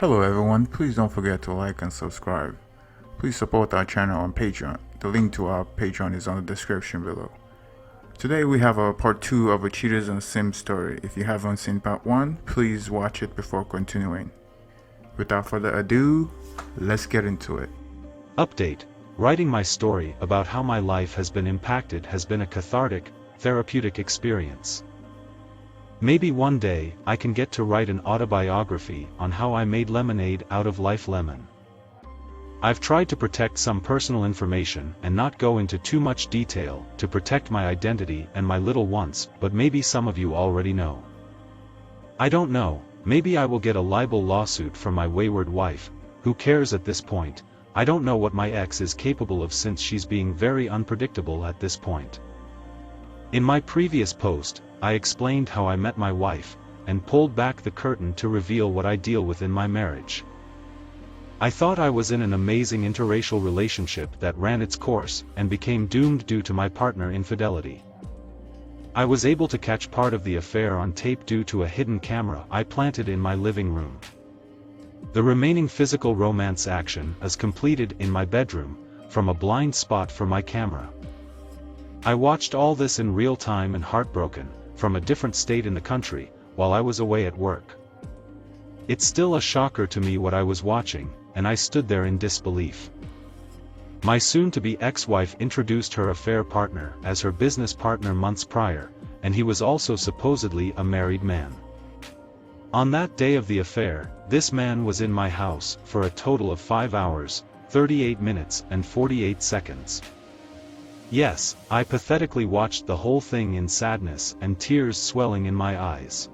Hello everyone, please don't forget to like and subscribe. Please support our channel on Patreon. The link to our Patreon is on the description below. Today we have a part 2 of a Cheaters and Sims story. If you haven't seen part 1, please watch it before continuing. Without further ado, let's get into it. Update. Writing my story about how my life has been impacted has been a cathartic, therapeutic experience. Maybe one day, I can get to write an autobiography on how I made lemonade out of life lemon. I've tried to protect some personal information and not go into too much detail to protect my identity and my little ones, but maybe some of you already know. I don't know, maybe I will get a libel lawsuit from my wayward wife. Who cares at this point? I don't know what my ex is capable of since she's being very unpredictable at this point. In my previous post, I explained how I met my wife, and pulled back the curtain to reveal what I deal with in my marriage. I thought I was in an amazing interracial relationship that ran its course, and became doomed due to my partner infidelity. I was able to catch part of the affair on tape due to a hidden camera I planted in my living room. The remaining physical romance action is completed in my bedroom, from a blind spot for my camera. I watched all this in real time and heartbroken, from a different state in the country, while I was away at work. It's still a shocker to me what I was watching, and I stood there in disbelief. My soon-to-be ex-wife introduced her affair partner as her business partner months prior, and he was also supposedly a married man. On that day of the affair, this man was in my house for a total of 5 hours, 38 minutes and 48 seconds. Yes, I pathetically watched the whole thing in sadness and tears swelling in my eyes.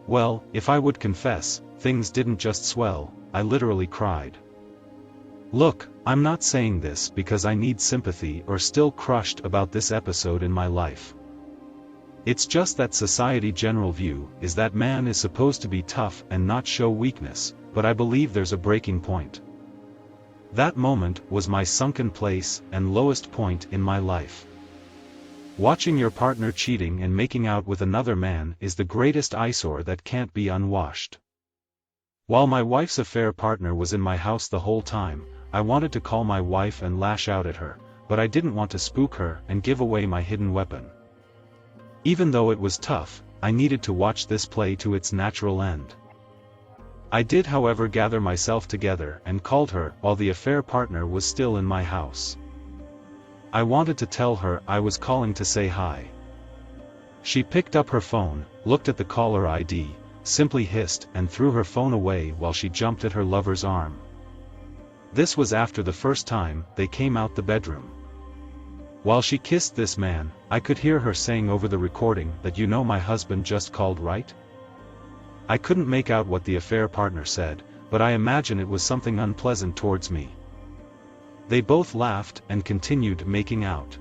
Well, if I would confess, things didn't just swell, I literally cried. Look, I'm not saying this because I need sympathy or still crushed about this episode in my life. It's just that society general view is that man is supposed to be tough and not show weakness, but I believe there's a breaking point. That moment was my sunken place and lowest point in my life. Watching your partner cheating and making out with another man is the greatest eyesore that can't be unwashed. While my wife's affair partner was in my house the whole time, I wanted to call my wife and lash out at her, but I didn't want to spook her and give away my hidden weapon. Even though it was tough, I needed to watch this play to its natural end. I did however gather myself together and called her while the affair partner was still in my house. I wanted to tell her I was calling to say hi. She picked up her phone, looked at the caller ID, simply hissed and threw her phone away while she jumped at her lover's arm. This was after the first time they came out the bedroom. While she kissed this man, I could hear her saying over the recording that my husband just called, right? I couldn't make out what the affair partner said, but I imagine it was something unpleasant towards me. They both laughed and continued making out.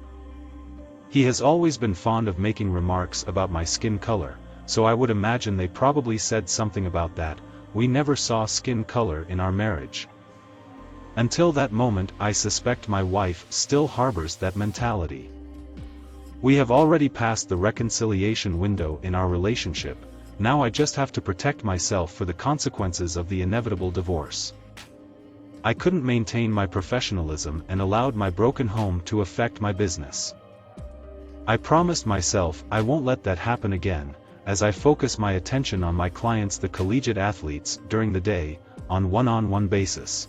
He has always been fond of making remarks about my skin color, so I would imagine they probably said something about that. We never saw skin color in our marriage. Until that moment, I suspect my wife still harbors that mentality. We have already passed the reconciliation window in our relationship. Now I just have to protect myself for the consequences of the inevitable divorce. I couldn't maintain my professionalism and allowed my broken home to affect my business. I promised myself I won't let that happen again, as I focus my attention on my clients, the collegiate athletes, during the day, on one-on-one basis.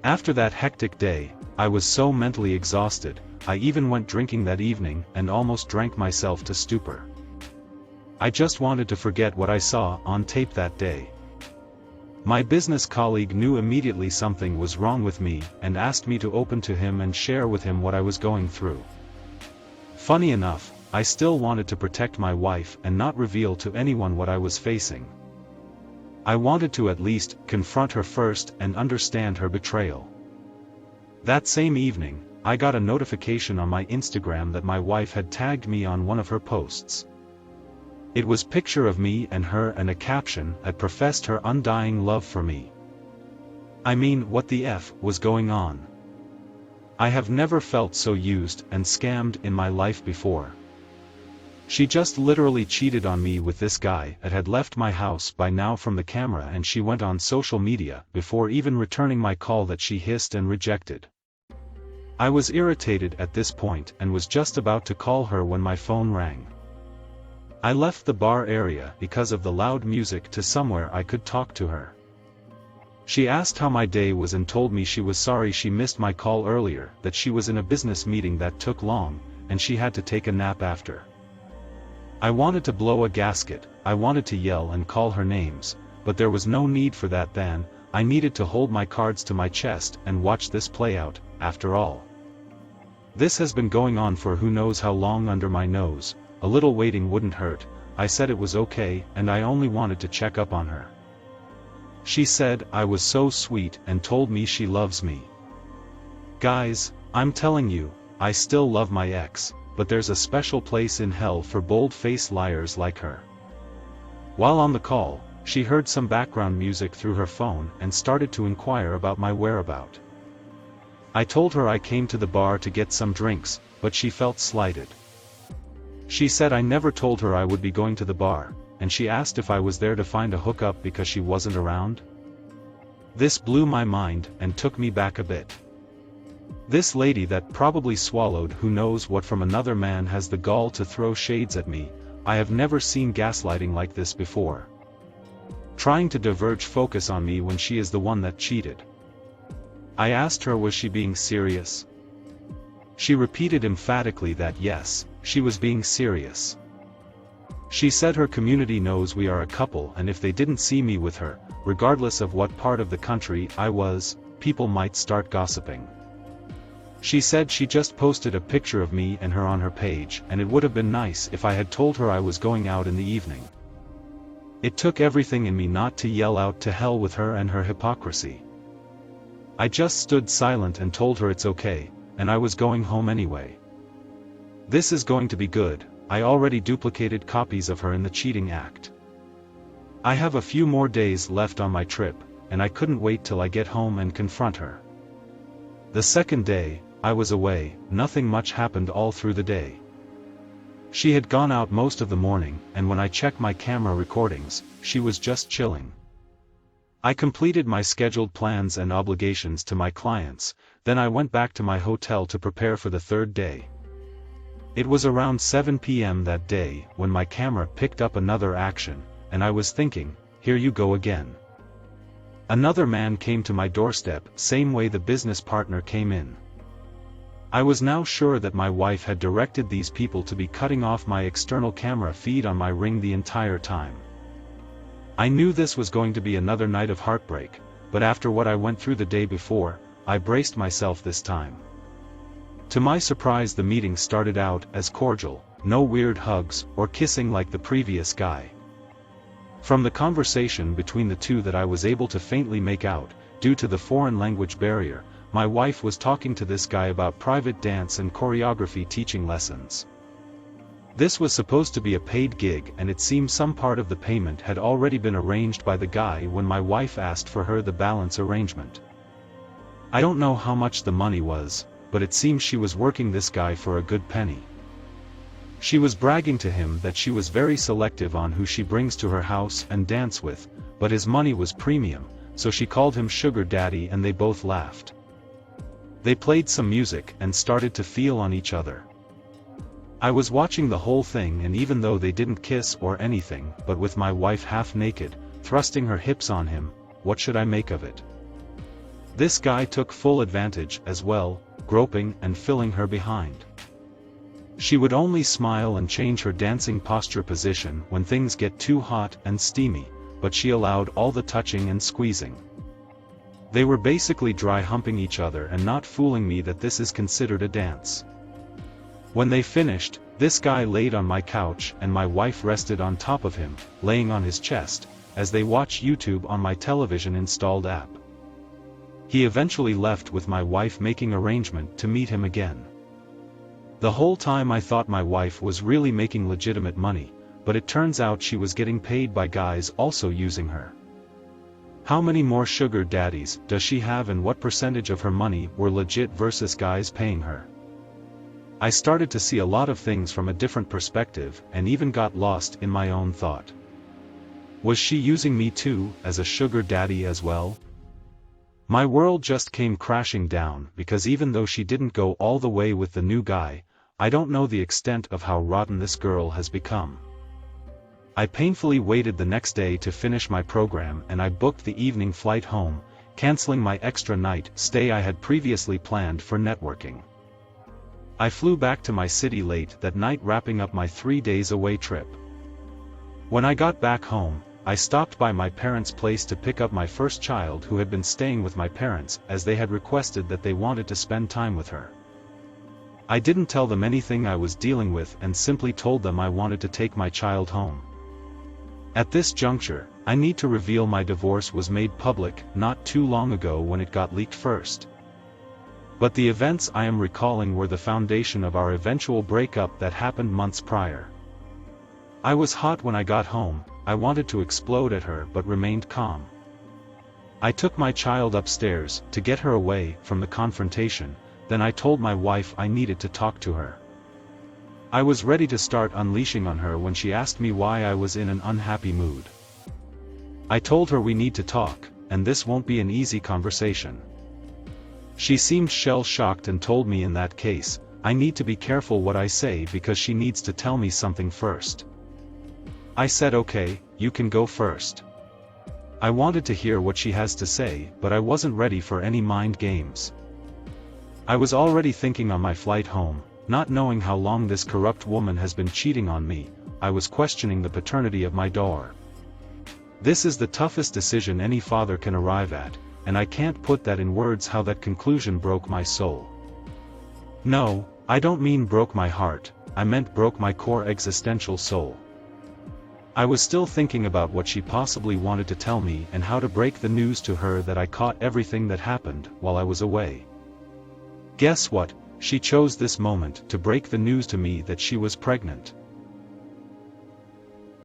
After that hectic day, I was so mentally exhausted, I even went drinking that evening and almost drank myself to stupor. I just wanted to forget what I saw on tape that day. My business colleague knew immediately something was wrong with me and asked me to open to him and share with him what I was going through. Funny enough, I still wanted to protect my wife and not reveal to anyone what I was facing. I wanted to at least confront her first and understand her betrayal. That same evening, I got a notification on my Instagram that my wife had tagged me on one of her posts. It was a picture of me and her and a caption that professed her undying love for me. I mean, what the F was going on? I have never felt so used and scammed in my life before. She just literally cheated on me with this guy that had left my house by now from the camera, and she went on social media before even returning my call that she hissed and rejected. I was irritated at this point and was just about to call her when my phone rang. I left the bar area because of the loud music to somewhere I could talk to her. She asked how my day was and told me she was sorry she missed my call earlier, that she was in a business meeting that took long, and she had to take a nap after. I wanted to blow a gasket, I wanted to yell and call her names, but there was no need for that then. I needed to hold my cards to my chest and watch this play out. After all, this has been going on for who knows how long under my nose. A little waiting wouldn't hurt. I said it was okay and I only wanted to check up on her. She said I was so sweet and told me she loves me. Guys, I'm telling you, I still love my ex, but there's a special place in hell for bold-faced liars like her. While on the call, she heard some background music through her phone and started to inquire about my whereabouts. I told her I came to the bar to get some drinks, but she felt slighted. She said I never told her I would be going to the bar, and she asked if I was there to find a hookup because she wasn't around. This blew my mind and took me back a bit. This lady that probably swallowed who knows what from another man has the gall to throw shades at me. I have never seen gaslighting like this before. Trying to diverge focus on me when she is the one that cheated. I asked her was she being serious. She repeated emphatically that yes, she was being serious. She said her community knows we are a couple and if they didn't see me with her, regardless of what part of the country I was, people might start gossiping. She said she just posted a picture of me and her on her page and it would have been nice if I had told her I was going out in the evening. It took everything in me not to yell out to hell with her and her hypocrisy. I just stood silent and told her it's okay, and I was going home anyway. This is going to be good. I already duplicated copies of her in the cheating act. I have a few more days left on my trip, and I couldn't wait till I get home and confront her. The second day, I was away, nothing much happened all through the day. She had gone out most of the morning, and when I checked my camera recordings, she was just chilling. I completed my scheduled plans and obligations to my clients, then I went back to my hotel to prepare for the third day. It was around 7 p.m. that day when my camera picked up another action, and I was thinking, here you go again. Another man came to my doorstep, same way the business partner came in. I was now sure that my wife had directed these people to be cutting off my external camera feed on my Ring the entire time. I knew this was going to be another night of heartbreak, but after what I went through the day before, I braced myself this time. To my surprise, the meeting started out as cordial, no weird hugs or kissing like the previous guy. From the conversation between the two that I was able to faintly make out, due to the foreign language barrier, my wife was talking to this guy about private dance and choreography teaching lessons. This was supposed to be a paid gig, and it seemed some part of the payment had already been arranged by the guy when my wife asked for her the balance arrangement. I don't know how much the money was, but it seems she was working this guy for a good penny. She was bragging to him that she was very selective on who she brings to her house and dance with, but his money was premium, so she called him sugar daddy and they both laughed. They played some music and started to feel on each other. I was watching the whole thing, and even though they didn't kiss or anything, but with my wife half naked, thrusting her hips on him, what should I make of it? This guy took full advantage as well, groping and filling her behind. She would only smile and change her dancing posture position when things get too hot and steamy, but she allowed all the touching and squeezing. They were basically dry humping each other and not fooling me that this is considered a dance. When they finished, this guy laid on my couch and my wife rested on top of him, laying on his chest, as they watched YouTube on my television installed app. He eventually left with my wife making arrangement to meet him again. The whole time I thought my wife was really making legitimate money, but it turns out she was getting paid by guys also using her. How many more sugar daddies does she have, and what percentage of her money were legit versus guys paying her? I started to see a lot of things from a different perspective and even got lost in my own thought. Was she using me too, as a sugar daddy as well? My world just came crashing down because even though she didn't go all the way with the new guy, I don't know the extent of how rotten this girl has become. I painfully waited the next day to finish my program and I booked the evening flight home, canceling my extra night stay I had previously planned for networking. I flew back to my city late that night, wrapping up my 3 days away trip. When I got back home, I stopped by my parents' place to pick up my first child who had been staying with my parents as they had requested that they wanted to spend time with her. I didn't tell them anything I was dealing with and simply told them I wanted to take my child home. At this juncture, I need to reveal my divorce was made public not too long ago when it got leaked first. But the events I am recalling were the foundation of our eventual breakup that happened months prior. I was hot when I got home, I wanted to explode at her but remained calm. I took my child upstairs to get her away from the confrontation, then I told my wife I needed to talk to her. I was ready to start unleashing on her when she asked me why I was in an unhappy mood. I told her we need to talk, and this won't be an easy conversation. She seemed shell-shocked and told me in that case, I need to be careful what I say because she needs to tell me something first. I said okay, you can go first. I wanted to hear what she has to say, but I wasn't ready for any mind games. I was already thinking on my flight home, not knowing how long this corrupt woman has been cheating on me. I was questioning the paternity of my daughter. This is the toughest decision any father can arrive at, and I can't put that in words how that conclusion broke my soul. No, I don't mean broke my heart, I meant broke my core existential soul. I was still thinking about what she possibly wanted to tell me and how to break the news to her that I caught everything that happened while I was away. Guess what? She chose this moment to break the news to me that she was pregnant.